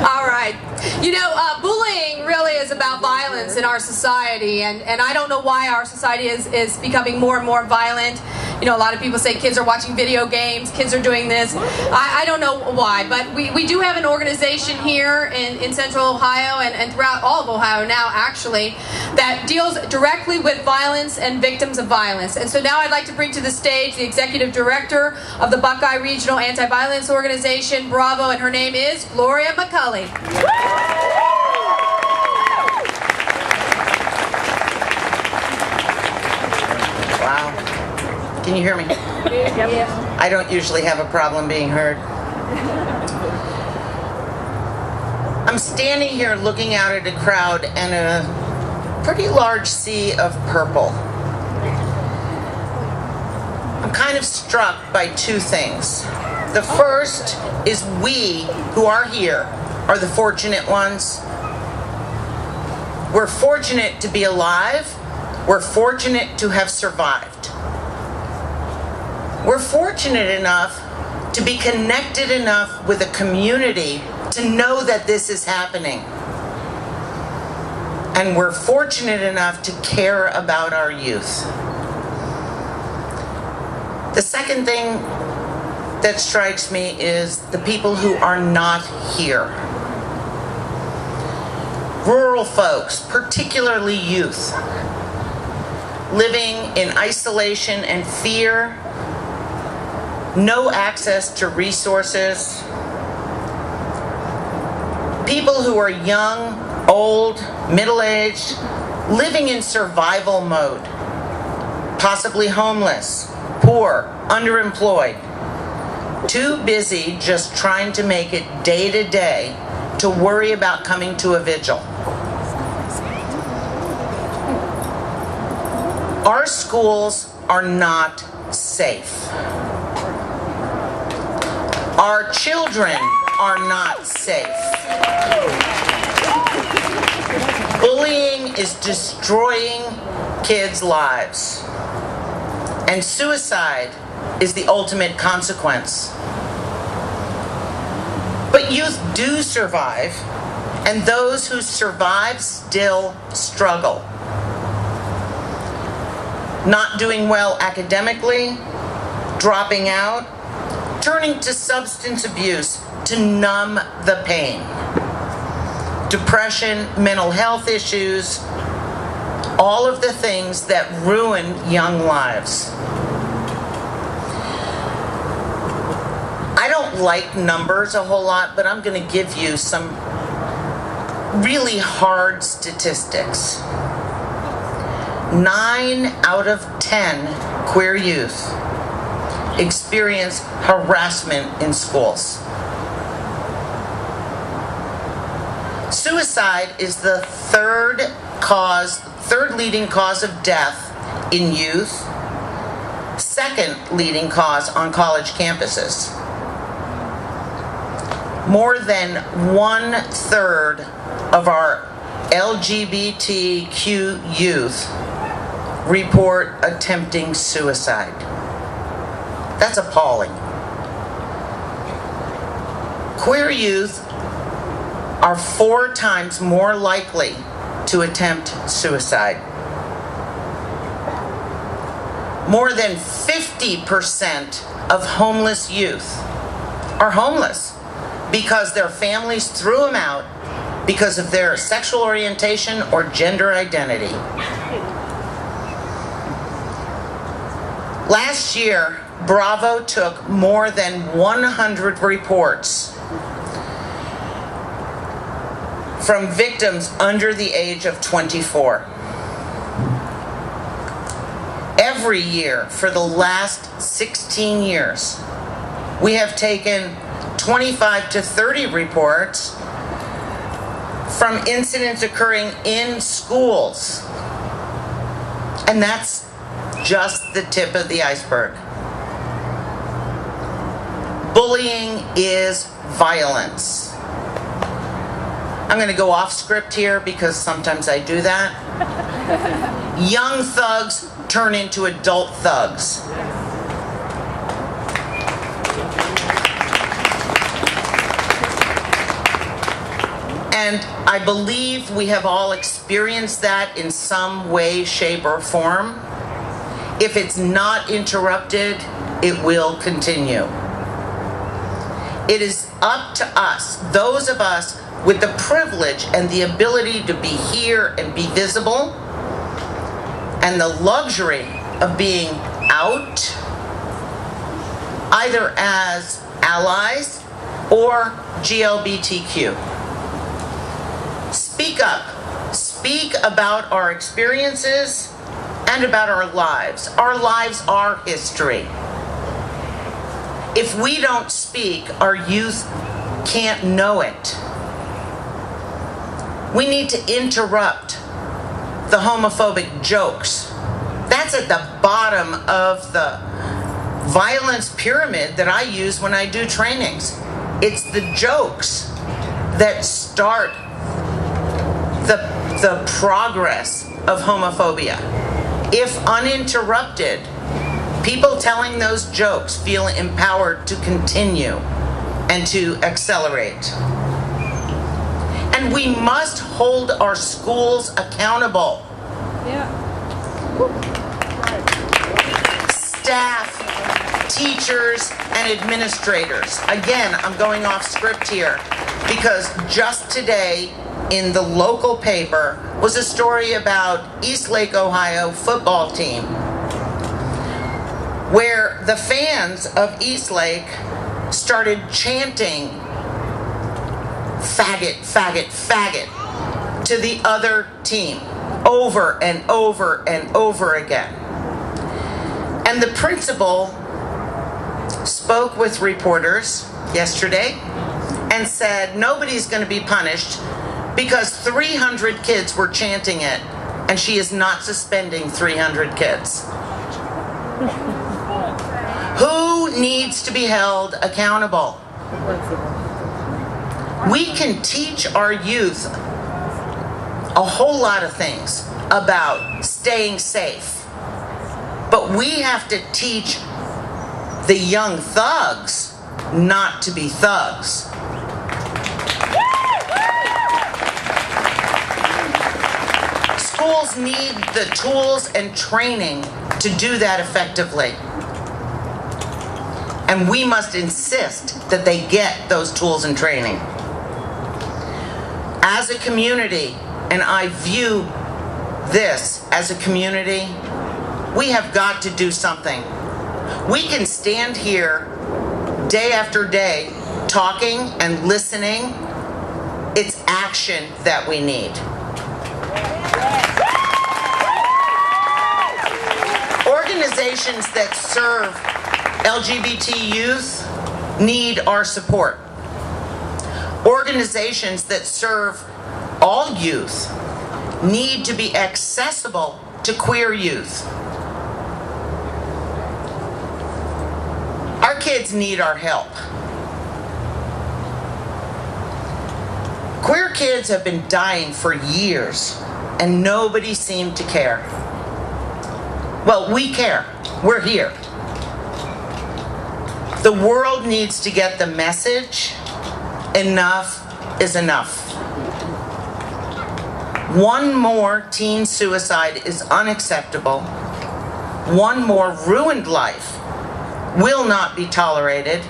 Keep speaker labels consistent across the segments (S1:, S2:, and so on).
S1: All right. You know, bullying really is about violence in our society, and I don't know why our society is becoming more and more violent. You know, a lot of people say kids are watching video games, kids are doing this. I don't know why, but we do have an organization here in Central Ohio and throughout all of Ohio now, actually, that deals directly with violence and victims of violence. And so now I'd like to bring to the stage the Executive Director of the Buckeye Regional Anti-Violence Organization, Bravo, and her name is Gloria McCauley.
S2: Wow. Can you hear me?
S1: Yep.
S2: I don't usually have a problem being heard. I'm standing here looking out at a crowd and a pretty large sea of purple. I'm kind of struck by two things. The first is we who are here are the fortunate ones. We're fortunate to be alive. We're fortunate to have survived. We're fortunate enough to be connected enough with a community to know that this is happening. And we're fortunate enough to care about our youth. The second thing that strikes me is the people who are not here. Rural folks, particularly youth, living in isolation and fear, no access to resources, people who are young, old, middle-aged, living in survival mode, possibly homeless, poor, underemployed, too busy just trying to make it day to day to worry about coming to a vigil. Our schools are not safe. Our children are not safe. Bullying is destroying kids' lives. And suicide is the ultimate consequence. But youth do survive, and those who survive still struggle. Not doing well academically, dropping out, turning to substance abuse to numb the pain. Depression, mental health issues, all of the things that ruin young lives. I don't like numbers a whole lot, but I'm going to give you some really hard statistics. 9 out of 10 queer youth experience harassment in schools. Suicide is the third leading cause of death in youth, second leading cause on college campuses. More than 1/3 of our LGBTQ youth report attempting suicide. That's appalling. Queer youth are 4 times more likely to attempt suicide. More than 50% of homeless youth are homeless because their families threw them out because of their sexual orientation or gender identity. Last year, Bravo took more than 100 reports from victims under the age of 24. Every year for the last 16 years, we have taken 25 to 30 reports from incidents occurring in schools. And that's just the tip of the iceberg. Bullying is violence. I'm going to go off script here because sometimes I do that. Young thugs turn into adult thugs. And I believe we have all experienced that in some way, shape, or form. If it's not interrupted, it will continue. It is up to us, those of us with the privilege and the ability to be here and be visible, and the luxury of being out, either as allies or GLBTQ. Speak up. Speak about our experiences and about our lives. Our lives are history. If we don't speak, our youth can't know it. We need to interrupt the homophobic jokes. That's at the bottom of the violence pyramid that I use when I do trainings. It's the jokes that start the progress of homophobia. If uninterrupted, people telling those jokes feel empowered to continue and to accelerate. And we must hold our schools accountable. Staff, teachers, and administrators. Again, I'm going off script here because just today in the local paper was a story about Eastlake, Ohio football team, where the fans of Eastlake started chanting faggot, faggot, faggot to the other team over and over and over again. And the principal spoke with reporters yesterday and said nobody's going to be punished because 300 kids were chanting it, and she is not suspending 300 kids. Who needs to be held accountable? We can teach our youth a whole lot of things about staying safe, but we have to teach the young thugs not to be thugs. Schools need the tools and training to do that effectively. And we must insist that they get those tools and training. As a community, and I view this as a community, we have got to do something. We can stand here day after day talking and listening. It's action that we need. Organizations that serve LGBT youth need our support. Organizations that serve all youth need to be accessible to queer youth. Our kids need our help. Queer kids have been dying for years, and nobody seemed to care. Well, we care. We're here. The world needs to get the message. Enough is enough. One more teen suicide is unacceptable. One more ruined life will not be tolerated.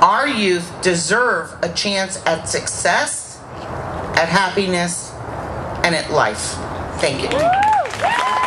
S2: Our youth deserve a chance at success, at happiness, and at life. Thank you.